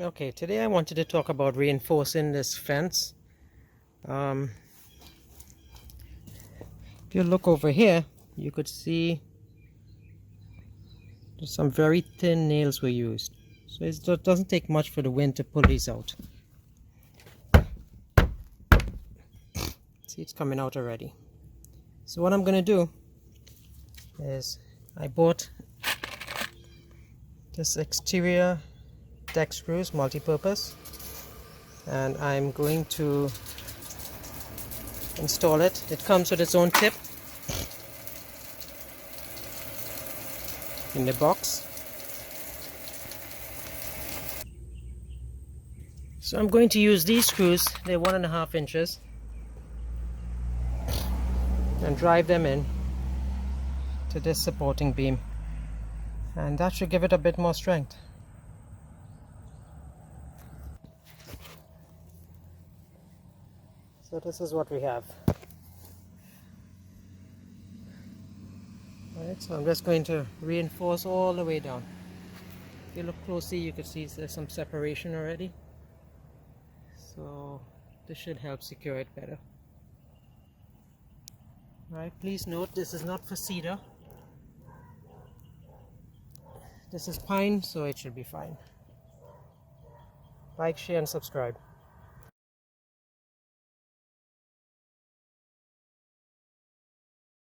Okay, today I wanted to talk about reinforcing this fence. If you look over here, you could see some very thin nails were used. So it doesn't take much for the wind to pull these out. See, it's coming out already. So what I'm going to do is I bought this exterior deck screws, multi-purpose, and I'm going to install it. It comes with its own tip in the box. So I'm going to use these screws, they're 1.5 inches, and drive them in to this supporting beam, and that should give it a bit more strength. So this is what we have. Alright, so I'm just going to reinforce all the way down. If you look closely, you can see there's some separation already. So this should help secure it better. Alright, please note this is not for cedar. This is pine, so it should be fine. Like, share and subscribe.